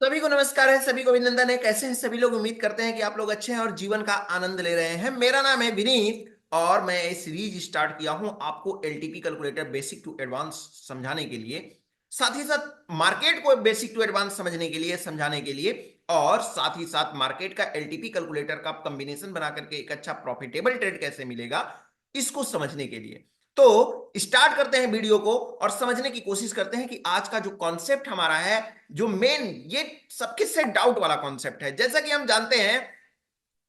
सभी को नमस्कार है, सभी को अभिनंदन है। कैसे हैं सभी लोग? उम्मीद करते हैं कि आप लोग अच्छे हैं और जीवन का आनंद ले रहे हैं। मेरा नाम है विनीत और मैं ये सीरीज स्टार्ट किया हूं आपको LTP calculator basic to advance समझाने के लिए, साथ ही साथ मार्केट को बेसिक टू एडवांस समझने के लिए, समझाने के लिए, और साथ ही साथ मार्केट का एलटीपी कैलकुलेटर का कॉम्बिनेशन बना करके एक अच्छा प्रॉफिटेबल ट्रेड कैसे मिलेगा इसको समझने के लिए। तो स्टार्ट करते हैं वीडियो को और समझने की कोशिश करते हैं कि आज का जो कॉन्सेप्ट हमारा है, जो मेन, ये सबके से डाउट वाला कॉन्सेप्ट है। जैसा कि हम जानते हैं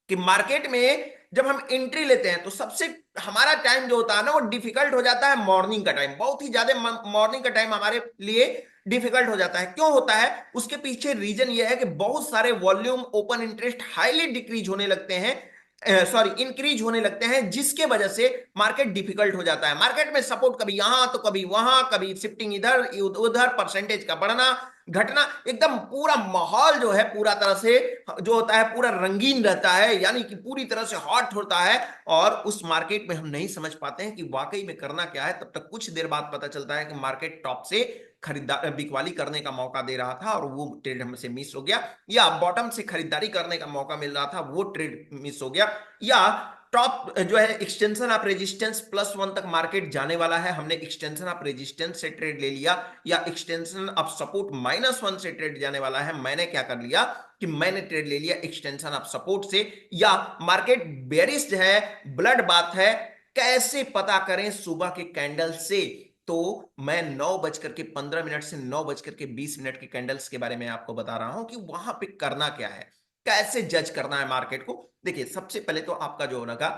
कि मार्केट में जब हम एंट्री लेते हैं तो सबसे हमारा टाइम जो होता है ना, वो डिफिकल्ट हो जाता है। मॉर्निंग का टाइम बहुत ही ज्यादा, मॉर्निंग का टाइम हमारे लिए डिफिकल्ट हो जाता है। क्यों होता है? उसके पीछे रीजन ये है कि बहुत सारे volume open interest highly decrease होने लगते हैं, सॉरी इंक्रीज होने लगते हैं, जिसके वजह से मार्केट डिफिकल्ट हो जाता है। मार्केट में सपोर्ट कभी यहां तो कभी वहां, कभी शिफ्टिंग इधर उधर, परसेंटेज का बढ़ना घटना, एकदम पूरा माहौल जो है पूरा तरह से जो होता है पूरा रंगीन रहता है, यानी कि पूरी तरह से हॉट होता है। और उस मार्केट में हम नहीं समझ पाते हैं कि वाकई में करना क्या है। तब तक कुछ देर बाद पता चलता है कि मार्केट टॉप से खरीदार बिकवाली करने का मौका दे रहा था और वो ट्रेड हमसे मिस हो गया, या बॉटम से खरीदारी करने का मौका मिल रहा था, वो ट्रेड मिस हो गया, या टॉप जो है एक्सटेंशन ऑफ रेजिस्टेंस +1 तक मार्केट जाने वाला है, हमने एक्सटेंशन ऑफ रेजिस्टेंस से ट्रेड ले लिया, या एक्सटेंशन ऑफ सपोर्ट -1 से ट्रेड जाने वाला है, मैंने क्या कर लिया कि मैंने ट्रेड ले लिया एक्सटेंशन ऑफ सपोर्ट से। या मार्केट बेरिश है, ब्लड बात है, कैसे पता करें सुबह के कैंडल से? तो मैं 9:15 से 9:20 के कैंडल्स के बारे में आपको बता रहा हूं कि वहां पे करना क्या है, कैसे जज करना है मार्केट को। देखिए, सबसे पहले तो आपका जो होगा,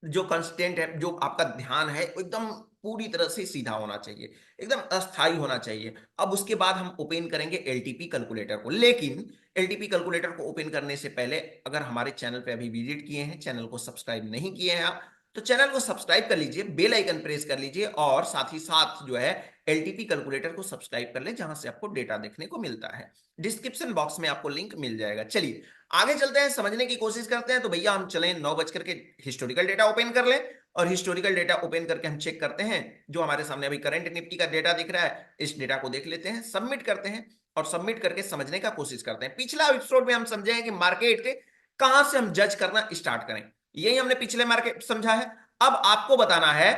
जो कंस्टेंट है, जो आपका ध्यान है, वो एकदम पूरी तरह से सीधा होना चाहिए, एकदम अस्थाई होना चाहिए। अब उसके बाद हम ओपन करेंगे एलटीपी कैलकुलेटर को। लेकिन एलटीपी कैलकुलेटर को ओपन करने से पहले, अगर हमारे चैनल पे अभी विजिट किए हैं, चैनल को सब्सक्राइब नहीं किए हैं आप, तो चैनल को सब्सक्राइब कर लीजिए, बेल आइकन प्रेस कर लीजिए, और साथ ही साथ जो है एलटीपी कैलकुलेटर को सब्सक्राइब कर ले, जहां से आपको डेटा देखने को मिलता है। डिस्क्रिप्शन बॉक्स में आपको लिंक मिल जाएगा। चलिए आगे चलते हैं, समझने की कोशिश करते हैं। तो भैया हम चलें 9 बजकर के हिस्टोरिकल डेटा ओपन कर लें, और हिस्टोरिकल डेटा ओपन करके हम चेक करते हैं जो हमारे सामने अभी करंट निफ्टी का डेटा दिख रहा है, इस डेटा को देख लेते हैं, सबमिट करते हैं, और सबमिट करके समझने का कोशिश करते हैं। पिछला एपिसोड में हम समझे हैं कि मार्केट के कहां से हम जज करना स्टार्ट करें, यही हमने पिछले मार्केट समझा है। अब आपको बताना है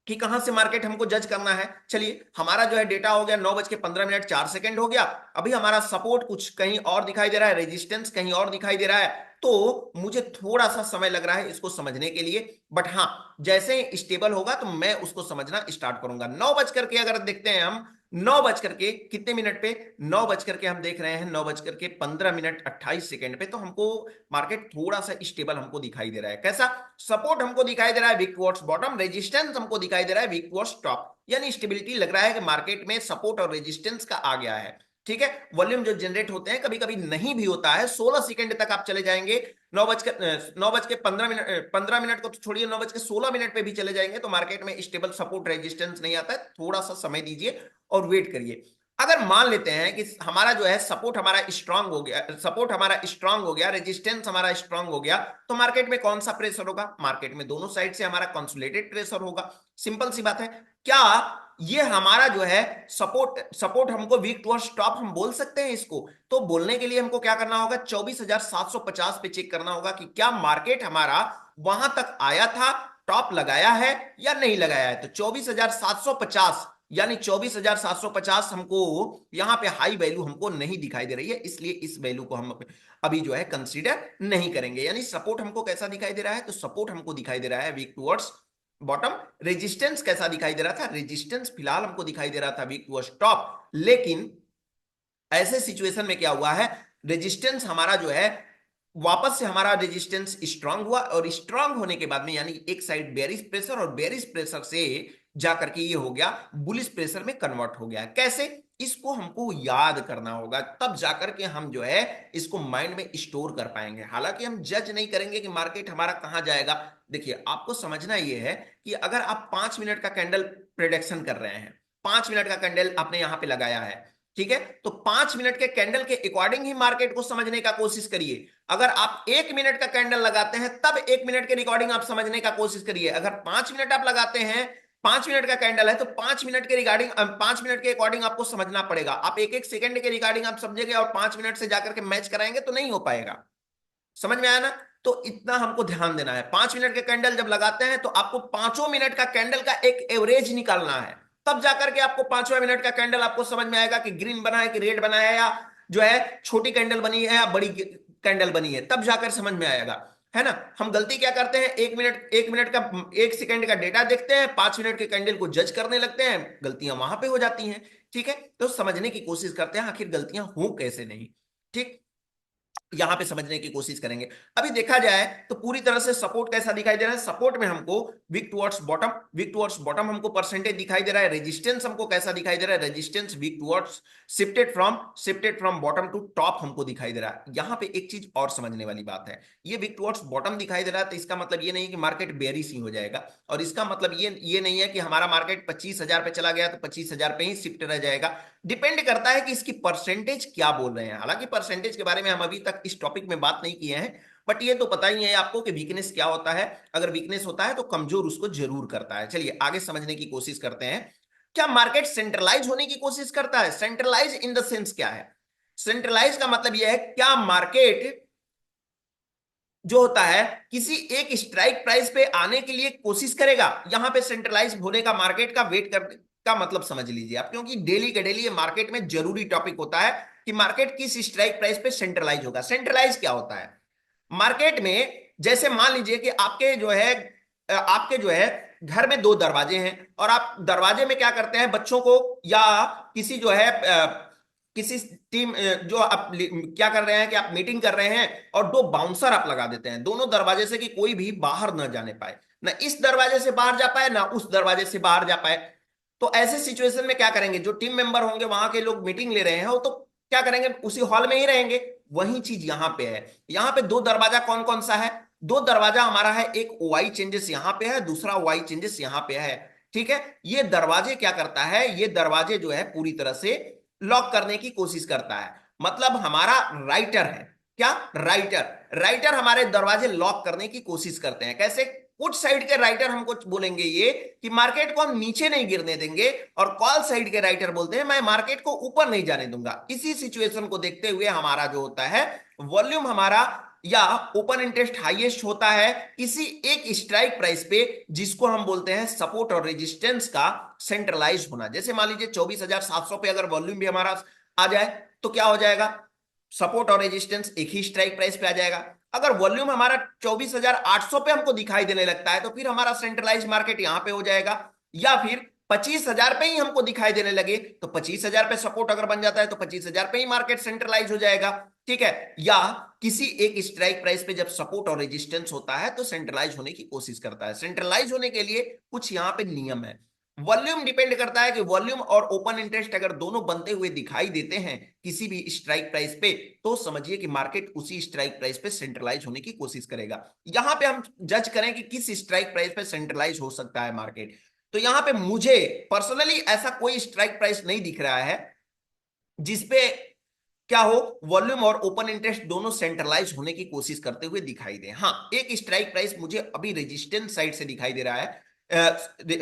कि कहां से मार्केट हमको जज करना है। चलिए, हमारा जो है डेटा हो गया 9:15 हो गया। अभी हमारा सपोर्ट कुछ कहीं और दिखाई दे रहा है, रेजिस्टेंस कहीं और दिखाई दे रहा है, तो मुझे थोड़ा सा समय लग रहा है इसको समझने के लिए। बट हाँ, जैसे ही स्टेबल होगा तो मैं उसको समझना स्टार्ट करूंगा। 9 बज करके अगर देखते हैं हम, 9 बज करके कितने मिनट पे, 9 बज करके हम देख रहे हैं 9:15 28 पे, तो हमको मार्केट थोड़ा सा स्टेबल हमको दिखाई दे रहा है। कैसा? सपोर्ट हमको दिखाई दे रहा है वीक टुवर्ड्स बॉटम, रेजिस्टेंस हमको दिखाई दे रहा है वीक टुवर्ड्स टॉप, यानी स्टेबिलिटी लग रहा है कि मार्केट में सपोर्ट और रेजिस्टेंस का आ गया है। ठीक है, वॉल्यूम जो जनरेट होते हैं कभी कभी नहीं भी होता है, 16 सेकंड तक आप चले जाएंगे। 9 बज के 15 मिनट को तो छोड़िए, 9:16 पे भी चले जाएंगे तो मार्केट में स्टेबल सपोर्ट रेजिस्टेंस नहीं आता है। थोड़ा सा समय दीजिए और वेट करिए। अगर मान लेते हैं कि हमारा जो है सपोर्ट हमारा स्ट्रांग हो गया, सपोर्ट हमारा स्ट्रांग हो गया, रेजिस्टेंस हमारा स्ट्रांग हो गया, तो मार्केट में कौन सा प्रेशर होगा? मार्केट में दोनों साइड से हमारा कंसोलिडेटेड प्रेशर होगा। सिंपल सी बात है। क्या ये हमारा जो है सपोर्ट सपोर्ट हमको वीक टुवर्ड्स टॉप हम बोल सकते हैं इसको? तो बोलने के लिए हमको क्या करना होगा? 24,750 पे चेक करना होगा कि क्या मार्केट हमारा वहां तक आया था, टॉप लगाया है या नहीं लगाया है। तो 24,750, यानी 24,750 हमको यहां पे हाई वैल्यू हमको नहीं दिखाई दे रही है, इसलिए इस वैल्यू को हम अभी जो है कंसीडर नहीं करेंगे। यानी सपोर्ट हमको कैसा दिखाई दे रहा है? तो सपोर्ट हमको दिखाई दे रहा है वीक टुवर्ड्स बॉटम। रेजिस्टेंस कैसा दिखाई दे रहा था? रेजिस्टेंस फिलहाल हमको दिखाई दे रहा था वीक टुवर्ड्स टॉप। लेकिन ऐसे सिचुएशन में क्या हुआ है, रेजिस्टेंस हमारा जो है वापस से हमारा रेजिस्टेंस स्ट्रांग हुआ, और स्ट्रांग होने के बाद में यानी एक साइड बेरिश प्रेशर, और बेरिश प्रेशर से जाकर के ये हो गया बुलिश प्रेशर में कन्वर्ट हो गया। कैसे? इसको हमको याद करना होगा, तब जाकर के हम जो है इसको माइंड में स्टोर कर पाएंगे। हालांकि हम जज नहीं करेंगे कि मार्केट हमारा कहां जाएगा। देखिए, आपको समझना यह है कि अगर आप 5 मिनट का कैंडल प्रेडिक्शन कर रहे हैं, 5 मिनट का कैंडल आपने यहां पे लगाया है, ठीक है, तो 5 मिनट के कैंडल के अकॉर्डिंग ही मार्केट को समझने का कोशिश करिए। अगर आप 1 मिनट का कैंडल लगाते हैं, तब 1 मिनट के रिकॉर्डिंग आप समझने का कोशिश करिए। अगर 5 मिनट आप लगाते हैं 5 मिनट का कैंडल है तो 5 मिनट के रिगार्डिंग 5 मिनट के अकॉर्डिंग आपको समझना पड़ेगा। आप एक एक सेकंड के रिगार्डिंग आप समझेंगे और 5 मिनट से जाकर के मैच कराएंगे तो नहीं हो पाएगा। समझ में आया ना? तो इतना हमको ध्यान देना है। 5 मिनट के कैंडल जब लगाते हैं तो आपको 5 मिनट का कैंडल का एक एवरेज निकालना है, तब जाकर के आपको 5वें मिनट का कैंडल आपको समझ में आएगा कि ग्रीन बना है कि रेड बना है, या जो है छोटी कैंडल बनी है या बड़ी कैंडल बनी है, तब जाकर समझ में आएगा। है ना? हम गलती क्या करते हैं, 1 मिनट का 1 सेकंड का डेटा देखते हैं, 5 मिनट के कैंडल को जज करने लगते हैं, गलतियां वहां पे हो जाती हैं। ठीक है, तो समझने की कोशिश करते हैं आखिर गलतियां हो कैसे नहीं। ठीक, यहां पे समझने की कोशिश करेंगे। अभी देखा जाए तो पूरी तरह से सपोर्ट कैसा दिखाई दे रहा है। सपोर्ट में हमको weak towards bottom, weak towards bottom हमको परसेंटेज दिखाई दे रहा है। रेजिस्टेंस हमको कैसा दिखाई दे रहा है, resistance weak towards shifted from bottom to top हमको दिखाई दे रहा है। यहां पे एक चीज और समझने वाली बात है, ये वीक टुवर्ड्स बॉटम दिखाई दे रहा है तो इसका मतलब ये नहीं कि मार्केट बेयरिश ही हो जाएगा, और इसका मतलब ये नहीं है कि हमारा मार्केट 25,000 पे चला गया तो 25,000 पे ही शिफ्ट रह जाएगा। डिपेंड करता है कि इसकी परसेंटेज क्या बोल रहे हैं। हालांकि परसेंटेज के बारे में हम अभी तक इस टॉपिक में बात नहीं किए हैं, बट ये तो पता ही है आपको कि वीकनेस क्या होता है। अगर वीकनेस होता है तो कमजोर उसको जरूर करता है। चलिए आगे समझने की कोशिश करते हैं। क्या मार्केट सेंट्रलाइज होने की कोशिश करता है? सेंट्रलाइज इन द सेंस क्या है? सेंट्रलाइज का मतलब यह है क्या मार्केट जो होता है किसी एक स्ट्राइक प्राइस पे आने के लिए कोशिश करेगा। यहां पे सेंट्रलाइज होने का, मार्केट का वेट करने का मतलब समझ लीजिए आप, क्योंकि डेली के डेली ये मार्केट में जरूरी टॉपिक होता है कि मार्केट किस स्ट्राइक प्राइस पे सेंट्रलाइज होगा। सेंट्रलाइज क्या होता है? मार्केट में जैसे मान लीजिए कि आपके जो है घर में दो दरवाजे हैं, और आप दरवाजे में क्या करते हैं, बच्चों को या किसी जो है किसी टीम जो आप क्या कर रहे हैं कि आप मीटिंग कर रहे हैं और दो बाउंसर आप लगा देते हैं दोनों दरवाजे से कि कोई भी बाहर ना जाने पाए, ना इस दरवाजे से बाहर जा पाए ना उस दरवाजे से बाहर जा पाए। तो ऐसे सिचुएशन में क्या करेंगे, जो टीम मेंबर होंगे वहां के लोग मीटिंग ले रहे हैं वो तो क्या करेंगे, उसी हॉल में ही रहेंगे। वही चीज यहां पे है। यहां पे दो दरवाजा कौन कौन सा है? दो दरवाजा हमारा है, एक वाई चेंजेस यहां पे है, दूसरा वाई चेंजेस यहां पे है। ठीक है, ये दरवाजे क्या करता है, ये दरवाजे जो है पूरी तरह से लॉक करने की कोशिश करता है। मतलब हमारा राइटर है, क्या राइटर, राइटर हमारे दरवाजे लॉक करने की कोशिश करते हैं। कैसे? पुट साइड के राइटर हमको बोलेंगे ये कि मार्केट को हम नीचे नहीं गिरने देंगे, और कॉल साइड के राइटर बोलते हैं मैं मार्केट को ऊपर नहीं जाने दूंगा। इसी सिचुएशन को देखते हुए हमारा जो होता है वॉल्यूम हमारा या ओपन इंटरेस्ट हाईएस्ट होता है किसी एक स्ट्राइक प्राइस पे, जिसको हम बोलते हैं सपोर्ट और रेजिस्टेंस का सेंट्रलाइज होना। जैसे मान लीजिए 24,700 पे अगर वॉल्यूम भी हमारा आ जाए तो क्या हो जाएगा, सपोर्ट और रेजिस्टेंस एक ही स्ट्राइक प्राइस पे आ जाएगा। अगर वॉल्यूम हमारा 24,800 पे हमको दिखाई देने लगता है तो फिर हमारा सेंट्रलाइज मार्केट यहां पे हो जाएगा। या फिर 25,000 पे ही हमको दिखाई देने लगे तो 25,000 पे सपोर्ट अगर बन जाता है तो 25,000 पे ही मार्केट सेंट्रलाइज हो जाएगा। ठीक है, या किसी एक स्ट्राइक प्राइस पे जब सपोर्ट और रेजिस्टेंस होता है तो सेंट्रलाइज होने की कोशिश करता है। सेंट्रलाइज होने के लिए कुछ यहां पे नियम है। वॉल्यूम डिपेंड करता है कि वॉल्यूम और ओपन इंटरेस्ट अगर दोनों बनते हुए दिखाई देते हैं किसी भी स्ट्राइक प्राइस पे, तो समझिए कि मार्केट उसी स्ट्राइक प्राइस पे सेंट्रलाइज होने की कोशिश करेगा। यहां पे हम जज करें कि किस स्ट्राइक प्राइस पे सेंट्रलाइज हो सकता है मार्केट, तो यहां पे मुझे पर्सनली ऐसा कोई स्ट्राइक प्राइस नहीं दिख रहा है जिसपे क्या हो, वॉल्यूम और ओपन इंटरेस्ट दोनों सेंट्रलाइज होने की कोशिश करते हुए दिखाई दे। हाँ, एक स्ट्राइक प्राइस मुझे अभी रेजिस्टेंस साइड से दिखाई दे रहा है,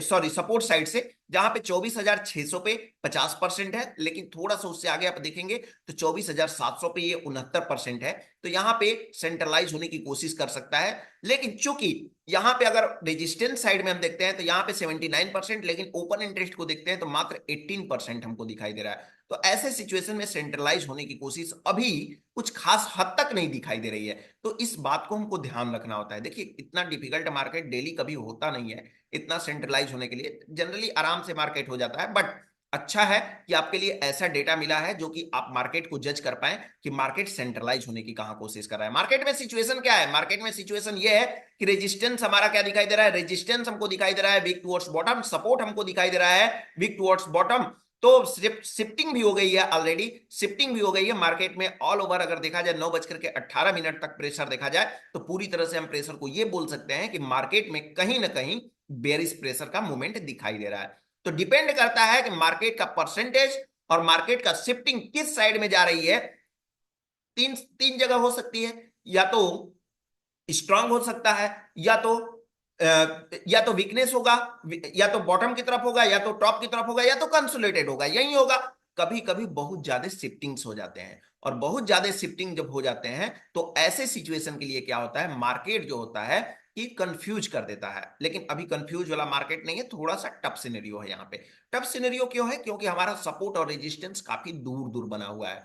सॉरी सपोर्ट साइड से, जहां पे 24,600 पे 50% है, लेकिन थोड़ा सा उससे आगे आप देखेंगे तो 24,700 पे ये 69% है। तो यहां पे सेंट्रलाइज होने की कोशिश कर सकता है। लेकिन चूंकि यहां पे अगर रेजिस्टेंस साइड में हम देखते हैं तो यहां पे 79%, लेकिन ओपन इंटरेस्ट को देखते हैं तो मात्र 18% हमको दिखाई दे रहा है। तो ऐसे सिचुएशन में सेंट्रलाइज होने की कोशिश अभी कुछ खास हद तक नहीं दिखाई दे रही है। तो इस बात को हमको ध्यान रखना होता है। देखिए इतना डिफिकल्ट मार्केट डेली कभी होता नहीं है, इतना सेंट्रलाइज होने के लिए जनरली आराम से मार्केट हो जाता है। बट अच्छा है कि आपके लिए ऐसा डेटा मिला है जो कि आप मार्केट को जज कर पाए कि मार्केट सेंट्रलाइज होने की कहां कोशिश कर रहा है। मार्केट में सिचुएशन क्या है, मार्केट में सिचुएशन ये है कि रेजिस्टेंस हमारा क्या दिखाई दे रहा है, रेजिस्टेंस हमको दिखाई दे रहा है वीक टुवर्ड्स बॉटम, सपोर्ट हमको दिखाई दे रहा है वीक टुवर्ड्स बॉटम। तो शिफ्टिंग भी हो गई है, ऑलरेडी शिफ्टिंग भी हो गई है मार्केट में ऑल ओवर। अगर देखा जाए 9:18 तक प्रेशर देखा जाए तो पूरी तरह से हम प्रेशर को ये बोल सकते हैं कि मार्केट में कहीं ना कहीं बेरिश प्रेशर का मूवमेंट दिखाई दे रहा है। तो डिपेंड करता है कि मार्केट का परसेंटेज और मार्केट का शिफ्टिंग किस साइड में जा रही है। तीन तीन जगह हो सकती है, या तो स्ट्रांग हो सकता है, या तो या तो वीकनेस होगा, या तो बॉटम की तरफ होगा, या तो टॉप की तरफ होगा, या तो कंसोलिडेटेड होगा, यही होगा। कभी कभी बहुत ज्यादा शिफ्टिंग्स हो जाते हैं, और बहुत ज्यादा शिफ्टिंग जब हो जाते हैं तो ऐसे सिचुएशन के लिए क्या होता है, मार्केट जो होता है कि कंफ्यूज कर देता है। लेकिन अभी कंफ्यूज वाला मार्केट नहीं है, थोड़ा सा टफ सिनेरियो है यहाँ पे। टफ सिनेरियो क्यों है? क्योंकि हमारा सपोर्ट और रेजिस्टेंस काफी दूर दूर बना हुआ है।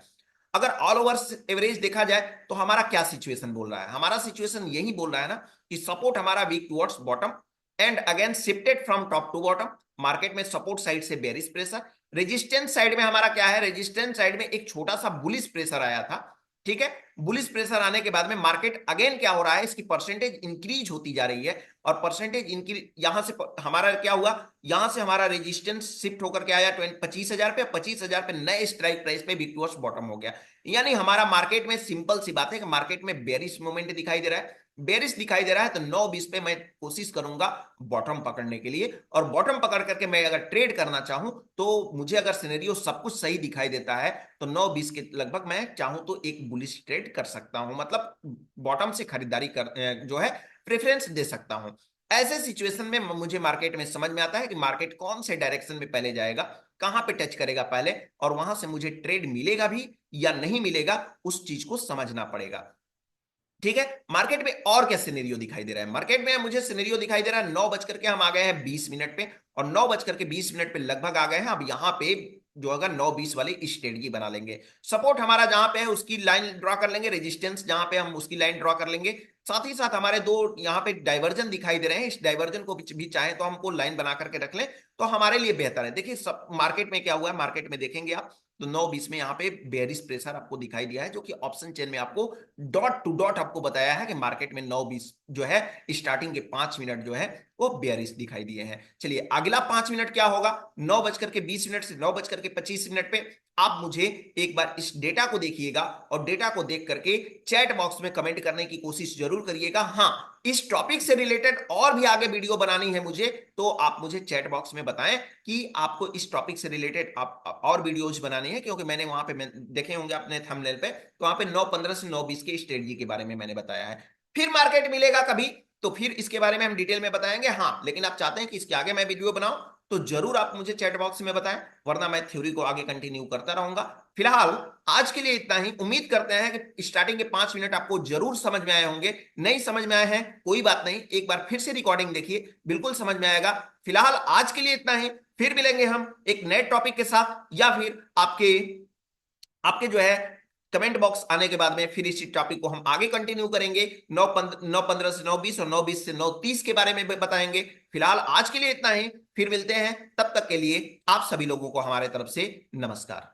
अगर ऑल ओवर एवरेज देखा जाए तो हमारा क्या सिचुएशन बोल रहा है? हमारा सिचुएशन यही बोल रहा है ना कि सपोर्ट हमारा weak towards bottom and again shifted from top to bottom. Market में सपोर्ट साइड से बेरिश प्रेशर, रेजिस्टेंस साइड में हमारा क्या है, रेजिस्टेंस साइड में एक छोटा सा बुलिश प्रेशर आया था। ठीक है, बुलिश प्रेशर आने के बाद में मार्केट अगेन क्या हो रहा है, इसकी परसेंटेज इंक्रीज होती जा रही है। और परसेंटेज इंक्रीज यहां से हमारा क्या हुआ, यहां से हमारा रेजिस्टेंस शिफ्ट होकर के आया 25,000 पे, 25,000 पे नए स्ट्राइक प्राइस पे वीक टुवर्ड्स बॉटम हो गया। यानी हमारा मार्केट में सिंपल सी बात है कि मार्केट में बेरिश मूवमेंट दिखाई दे रहा है। बेरिश दिखाई दे रहा है तो 9-20 पे मैं कोशिश करूंगा बॉटम पकड़ने के लिए। और बॉटम पकड़ करके मैं अगर ट्रेड करना चाहूं तो मुझे अगर सिनेरियो सब कुछ सही दिखाई देता है तो 9-20 के लगभग मैं चाहूं तो एक बुलिश ट्रेड कर सकता हूं, मतलब बॉटम से खरीदारी कर जो है प्रेफरेंस दे सकता हूं। ऐसे सिचुएशन में मुझे मार्केट में समझ में आता है कि मार्केट कौन से डायरेक्शन में पहले जाएगा, कहां पे टच करेगा पहले, और वहां से मुझे ट्रेड मिलेगा भी या नहीं मिलेगा, उस चीज को समझना पड़ेगा। ठीक है, मार्केट में और क्या सिनेरियो दिखाई दे रहा है? मार्केट में मुझे सिनेरियो दिखाई दे रहा है 9 बज करके हम आ गए हैं 20 मिनट पे, और 9 बज करके 20 मिनट पे लगभग आ गए हैं। अब यहाँ पे जो अगर 9-20 वाली स्ट्रेटजी बना लेंगे, सपोर्ट हमारा जहां पे है उसकी लाइन ड्रॉ कर लेंगे, रेजिस्टेंस जहां पे हम उसकी लाइन ड्रॉ कर लेंगे। साथ ही साथ हमारे दो यहाँ पे डाइवर्जन दिखाई दे रहे हैं, इस डाइवर्जन को भी चाहे तो हमको लाइन बना करके रख लें तो हमारे लिए बेहतर है। देखिए सब मार्केट में क्या हुआ है, मार्केट में देखेंगे आप तो 9-20 में यहाँ पे बेयरिश प्रेशर आपको दिखाई दिया है, जो कि ऑप्शन चेन में आपको डॉट टू डॉट आपको बताया है कि मार्केट में 9-20 जो है स्टार्टिंग के 5 मिनट जो है वो बेयरिश दिखाई दिए हैं। चलिए अगला 5 मिनट क्या होगा, 9 बज करके 20 मिनट से 9 बज करके 25 मिनट पे आप मुझे एक बार इस डेटा को देखिएगा, और डेटा को देख करके चैट बॉक्स में कमेंट करने की कोशिश जरूर करिएगा। हाँ, इस टॉपिक से रिलेटेड और भी आगे वीडियो बनानी है मुझे तो आप मुझे चैट बॉक्स में बताएं कि आपको इस टॉपिक से रिलेटेड आप और वीडियोज बनानी है, क्योंकि मैंने वहां पे देखे होंगे अपने थंबनेल पे, तो वहां पे 9:15 से 9:20 के स्ट्रेटजी के बारे में मैंने बताया है। फिर मार्केट मिलेगा कभी तो फिर इसके बारे में हम डिटेल में बताएंगे। हाँ, लेकिन आप चाहते हैं कि इसके आगे मैं वीडियो बनाऊं तो जरूर आप मुझे चैट बॉक्स में बताएं, वरना मैं थ्योरी को आगे कंटिन्यू करता रहूंगा। फिलहाल आज के लिए इतना ही। उम्मीद करते हैं कि स्टार्टिंग के 5 मिनट आपको जरूर समझ में आए होंगे। नहीं समझ में आए हैं कोई बात नहीं, एक बार फिर से रिकॉर्डिंग देखिए, बिल्कुल समझ में आएगा। फिलहाल आज के लिए इतना ही, फिर मिलेंगे हम एक नए टॉपिक के साथ, या फिर आपके आपके जो है कमेंट बॉक्स आने के बाद में फिर इसी टॉपिक को हम आगे कंटिन्यू करेंगे। 9:15 से 9:20 और 9:20 से 9:30 के बारे में बताएंगे। फिलहाल आज के लिए इतना ही, फिर मिलते हैं, तब तक के लिए आप सभी लोगों को हमारे तरफ से नमस्कार।